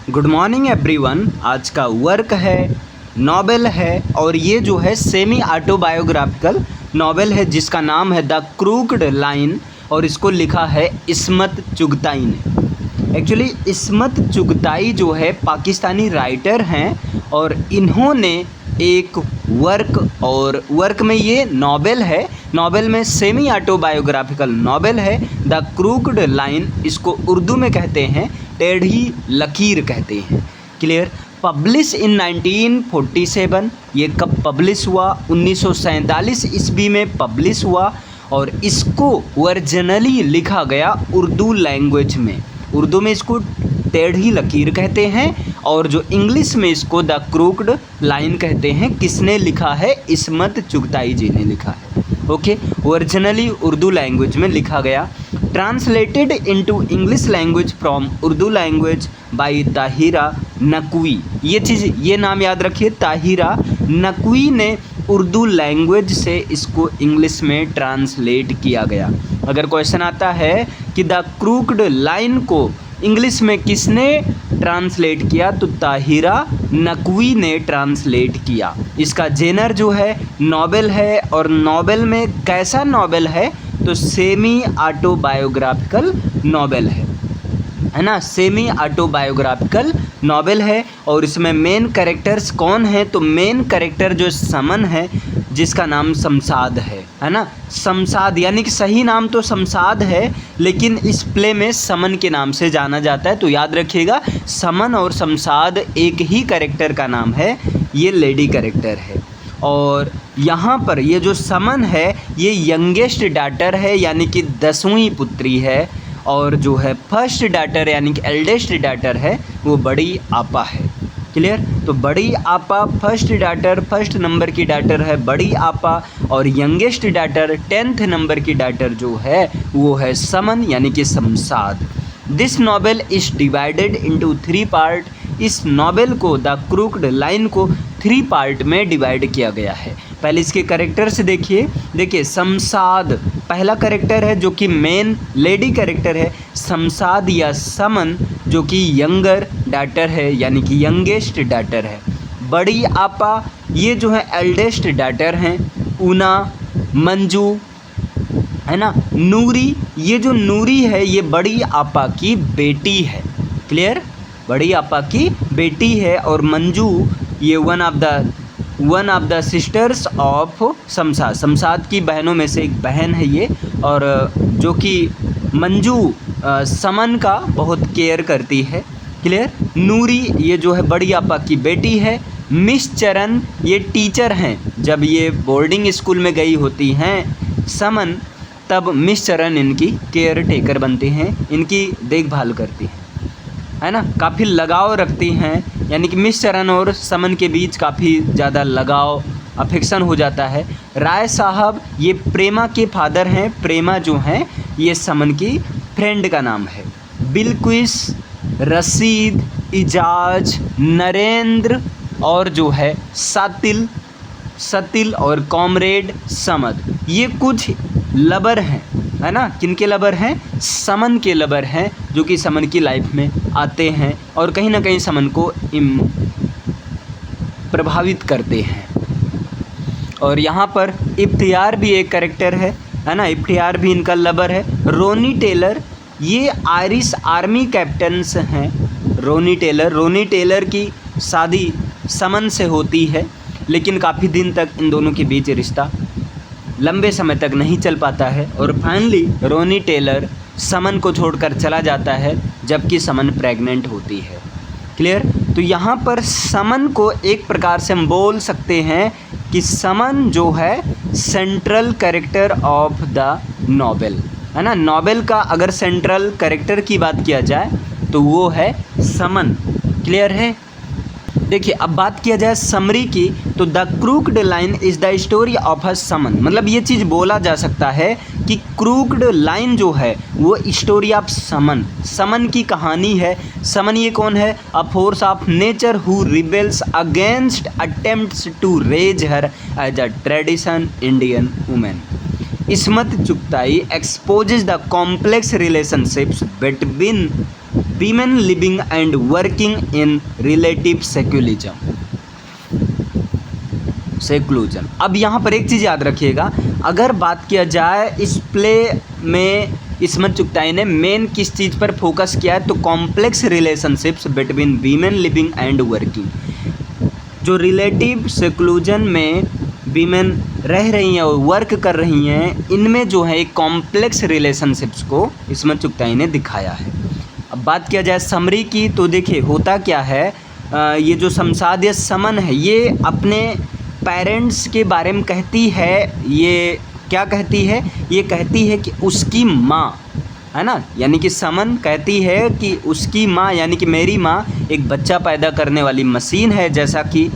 Good morning everyone. आज का work है, नॉवेल है और ये जो है सेमी ऑटोबायोग्राफिकल नॉवेल है जिसका नाम है द क्रूक्ड लाइन और इसको लिखा है इस्मत चुगताई ने। एक्चुअली इस्मत चुगताई जो है पाकिस्तानी राइटर हैं और इन्होंने एक वर्क में ये नॉवेल है, नॉवेल में सेमी ऑटोबायोग्राफिकल नॉवेल है द क्रूक्ड लाइन। इसको उर्दू में कहते हैं टेढ़ी लकीर कहते हैं। क्लियर। Publish in 1947। ये कब पब्लिश हुआ? 1947 ईस्वी में पब्लिश हुआ और इसको ओरिजिनली लिखा गया उर्दू लैंग्वेज में। उर्दू में इसको टेढ़ी लकीर कहते हैं और जो इंग्लिश में इसको द क्रूक्ड लाइन कहते हैं। किसने लिखा है? इस्मत चुगताई जी ने लिखा है। ओके, ओरिजिनली उर्दू लैंग्वेज में लिखा गया। Translated into English language from Urdu language by Tahira Naqvi. ये नाम याद रखिए, ताहिरा नकवी ने उर्दू लैंग्वेज से इसको इंग्लिश में ट्रांसलेट किया गया। अगर क्वेश्चन आता है कि द क्रूक्ड लाइन को इंग्लिश में किसने ट्रांसलेट किया, तो ताहिरा नकवी ने ट्रांसलेट किया। इसका जेनर जो है नॉवेल है और नॉवेल में कैसा नॉवेल है, तो सेमी ऑटोबायोग्राफिकल नॉवेल है ना। सेमी ऑटोबायोग्राफिकल नॉवेल है और इसमें मेन कैरेक्टर्स कौन है, तो मेन कैरेक्टर जो समन है जिसका नाम शमशाद है ना। शमशाद यानी कि सही नाम तो शमशाद है लेकिन इस प्ले में समन के नाम से जाना जाता है। तो याद रखिएगा, समन और शमशाद एक ही कैरेक्टर का नाम है, ये लेडी कैरेक्टर है। और यहाँ पर ये जो समन है ये यंगेस्ट डॉटर है यानी कि 10वीं पुत्री है और जो है फर्स्ट डॉटर यानी कि एल्डेस्ट डॉटर है वो बड़ी आपा है। क्लियर। तो बड़ी आपा फर्स्ट डॉटर, फर्स्ट नंबर की डॉटर है बड़ी आपा और यंगेस्ट डॉटर 10th नंबर की डॉटर जो है वो है समन यानी कि Shamshad. This novel is divided into 3 part. इस नॉवेल को द क्रूक्ड लाइन को 3 पार्ट में डिवाइड किया गया है। पहले इसके कैरेक्टर से देखिए शमशाद पहला कैरेक्टर है जो कि मेन लेडी कैरेक्टर है। शमशाद या समन जो कि यंगर डॉटर है यानी कि यंगेस्ट डॉटर है। बड़ी आपा ये जो है एल्डेस्ट डॉटर हैं। ऊना, मंजू है ना। नूरी, ये जो नूरी है ये बड़ी आपा की बेटी है। क्लियर। बड़ी आपा की बेटी है और मंजू ये one of the sisters of Shamshad. Shamshad की बहनों में से एक बहन है ये और जो कि मंजू समन का बहुत केयर करती है। क्लियर। नूरी ये जो है बड़ी आपा की बेटी है। मिस चरण ये टीचर हैं। जब ये बोर्डिंग स्कूल में गई होती हैं समन, तब मिस चरण इनकी केयर टेकर बनती हैं, इनकी देखभाल करती हैं, है ना। काफ़ी लगाव रखती हैं यानी कि मिस चरण और समन के बीच काफ़ी ज़्यादा लगाव अफेक्शन हो जाता है। राय साहब ये प्रेमा के फादर हैं। प्रेमा जो हैं ये समन की फ्रेंड का नाम है। बिलकिस, रशीद, इजाज, नरेंद्र और जो है सतिल और कॉमरेड समद, ये कुछ लवर हैं, है ना। किनके लवर हैं? समन के लवर हैं जो कि समन की लाइफ में आते हैं और कहीं ना कहीं समन को प्रभावित करते हैं। और यहाँ पर इफ्तियार भी एक कैरेक्टर है ना। इफ्तियार भी इनका लवर है। रोनी टेलर ये आयरिश आर्मी कैप्टन्स हैं। रोनी टेलर की शादी समन से होती है लेकिन काफ़ी दिन तक इन दोनों के बीच रिश्ता लंबे समय तक नहीं चल पाता है और फाइनली रोनी टेलर समन को छोड़कर चला जाता है जबकि समन प्रेग्नेंट होती है। क्लियर। तो यहाँ पर समन को एक प्रकार से हम बोल सकते हैं कि समन जो है central character of the novel, है ना। नॉवेल का अगर सेंट्रल कैरेक्टर की बात किया जाए तो वो है समन। क्लियर है। देखिए अब बात किया जाए समरी की, तो the crooked line is the story of a summon. मतलब ये चीज़ बोला जा सकता है कि क्रूक्ड लाइन जो है वो स्टोरी ऑफ समन की कहानी है। समन ये कौन है? A force of nature who rebels against attempts to raise her as a tradition Indian women. Ismat Chughtai exposes the complex relationships between women living and working in relative seclusion. अब यहाँ पर एक चीज़ याद रखिएगा, अगर बात किया जाए इस प्ले में इस्मत चुगताई ने मेन किस चीज़ पर फोकस किया है, तो complex relationships between women living and working. जो रिलेटिव सेक्लूजन में वीमेन रह रही हैं और वर्क कर रही हैं, इनमें जो है एक कॉम्प्लेक्स रिलेशनशिप्स को इस्मत चुगताई ने दिखाया है। अब बात किया जाए समरी की, तो देखिए होता क्या है, ये जो शमशाद या समन है, ये अपने पेरेंट्स के बारे में कहती है। ये क्या कहती है? ये कहती है कि उसकी माँ, है ना, यानी कि समन कहती है कि उसकी माँ यानी कि मेरी माँ एक बच्चा पैदा करने वाली मशीन है। जैसा कि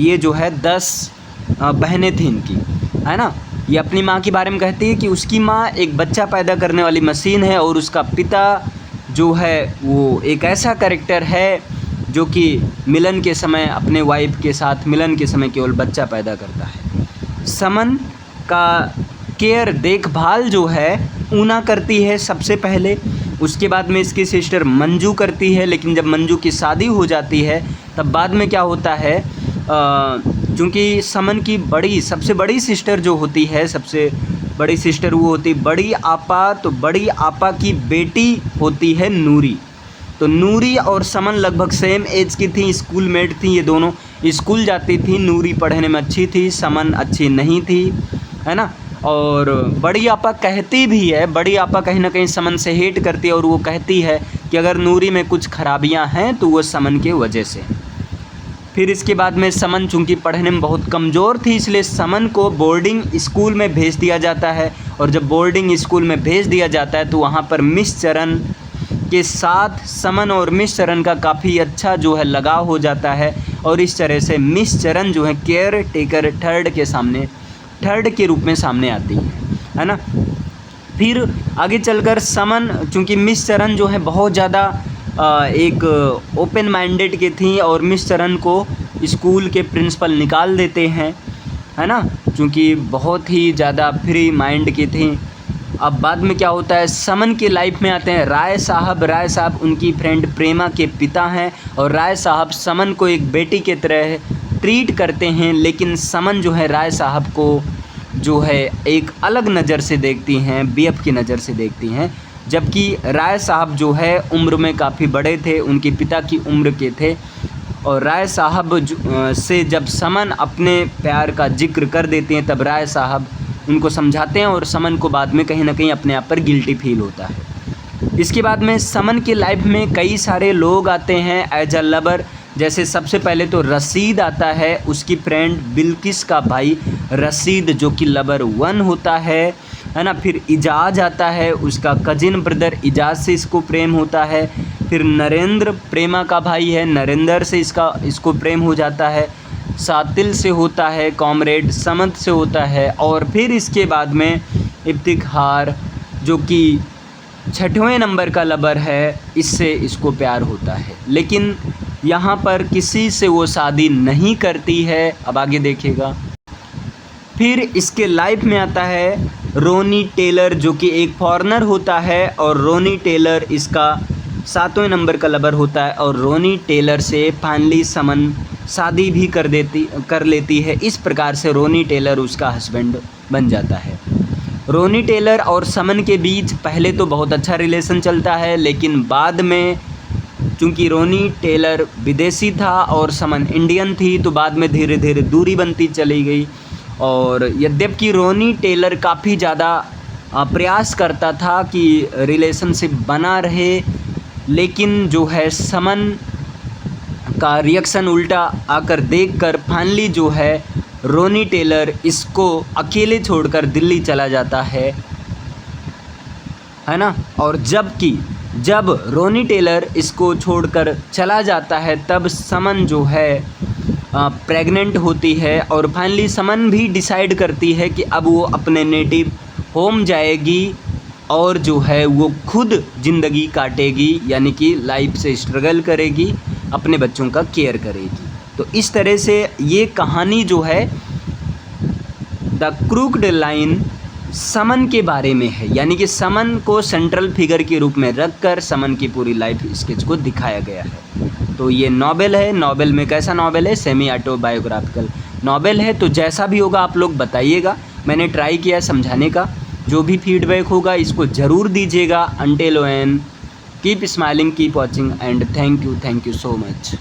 ये जो है 10 बहनें थी इनकी, है ना, ये अपनी माँ के बारे में कहती है कि उसकी माँ एक बच्चा पैदा करने वाली मशीन है और उसका पिता जो है वो एक ऐसा कैरेक्टर है जो कि मिलन के समय अपने वाइफ के साथ मिलन के समय केवल बच्चा पैदा करता है। समन का केयर देखभाल जो है ऊना करती है सबसे पहले, उसके बाद में इसकी सिस्टर मंजू करती है। लेकिन जब मंजू की शादी हो जाती है तब बाद में क्या होता है, चूँकि समन की सबसे बड़ी सिस्टर जो होती है, सबसे बड़ी सिस्टर वो होती बड़ी आपा, तो बड़ी आपा की बेटी होती है नूरी। तो नूरी और समन लगभग सेम एज की थी, स्कूल मेट थी, ये दोनों स्कूल जाती थी। नूरी पढ़ने में अच्छी थी, समन अच्छी नहीं थी, है ना। और बड़ी आपा कहती भी है, बड़ी आपा कहीं ना कहीं समन से हेट करती है और वो कहती है कि अगर नूरी में कुछ खराबियां हैं तो वो समन के वजह से। फिर इसके बाद में समन चूँकि पढ़ने में बहुत कमज़ोर थी, इसलिए समन को बोर्डिंग स्कूल में भेज दिया जाता है। और जब बोर्डिंग स्कूल में भेज दिया जाता है तो वहाँ पर मिस चरण के साथ समन और मिस चरण का काफ़ी अच्छा जो है लगाव हो जाता है। और इस तरह से मिस चरण जो है केयर टेकर थर्ड के रूप में सामने आती है ना। फिर आगे चलकर समन, चूँकि मिस चरण जो है बहुत ज़्यादा एक ओपन माइंडेड की थी और मिस चरण को स्कूल के प्रिंसिपल निकाल देते हैं, है ना, चूँकि बहुत ही ज़्यादा फ्री माइंड की थी। अब बाद में क्या होता है, समन की लाइफ में आते हैं राय साहब उनकी फ्रेंड प्रेमा के पिता हैं और राय साहब समन को एक बेटी की तरह ट्रीट करते हैं। लेकिन समन जो है राय साहब को जो है एक अलग नज़र से देखती हैं, बीएफ की नज़र से देखती हैं। जबकि राय साहब जो है उम्र में काफ़ी बड़े थे, उनके पिता की उम्र के थे। और राय साहब से जब समन अपने प्यार का जिक्र कर देते हैं तब राय साहब उनको समझाते हैं और समन को बाद में कहीं ना कहीं अपने आप पर गिल्टी फील होता है। इसके बाद में समन की लाइफ में कई सारे लोग आते हैं एज अ लवर। जैसे सबसे पहले तो रशीद आता है, उसकी फ्रेंड बिल्किस का भाई रशीद जो कि लवर 1 होता है ना। फिर इजाज आता है, उसका कजिन ब्रदर इजाज से इसको प्रेम होता है। फिर नरेंद्र प्रेमा का भाई है, नरेंद्र से इसको प्रेम हो जाता है। सातिल से होता है, कॉमरेड समद से होता है। और फिर इसके बाद में इफ्तिखार जो कि 6वें नंबर का लबर है, इससे इसको प्यार होता है। लेकिन यहाँ पर किसी से वो शादी नहीं करती है। अब आगे देखिएगा। फिर इसके लाइफ में आता है रोनी टेलर जो कि एक फॉरेनर होता है और रोनी टेलर इसका 7वें नंबर का लबर होता है। और रोनी टेलर से फाइनली समन शादी भी कर लेती है। इस प्रकार से रोनी टेलर उसका हस्बैंड बन जाता है। रोनी टेलर और समन के बीच पहले तो बहुत अच्छा रिलेशन चलता है, लेकिन बाद में चूँकि रोनी टेलर विदेशी था और समन इंडियन थी तो बाद में धीरे धीरे दूरी बनती चली गई। और यद्यपि रोनी टेलर काफ़ी ज़्यादा प्रयास करता था कि रिलेशनशिप बना रहे, लेकिन जो है समन का रिएक्शन उल्टा आकर देखकर फाइनली जो है रोनी टेलर इसको अकेले छोड़कर दिल्ली चला जाता है ना। और जब रोनी टेलर इसको छोड़कर चला जाता है तब समन जो है प्रेग्नेंट होती है। और फाइनली समन भी डिसाइड करती है कि अब वो अपने नेटिव होम जाएगी और जो है वो खुद ज़िंदगी काटेगी, यानी कि लाइफ से स्ट्रगल करेगी, अपने बच्चों का केयर करेगी। तो इस तरह से ये कहानी जो है द क्रूक्ड लाइन समन के बारे में है, यानी कि समन को सेंट्रल फिगर के रूप में रखकर समन की पूरी लाइफ स्केच को दिखाया गया है। तो ये नॉवेल है। नॉवेल में कैसा नॉवेल है? सेमी ऑटोबायोग्राफिकल नॉवेल है। तो जैसा भी होगा आप लोग बताइएगा, मैंने ट्राई किया समझाने का। जो भी फीडबैक होगा इसको ज़रूर दीजिएगा। Until then keep smiling, keep watching and thank you so much.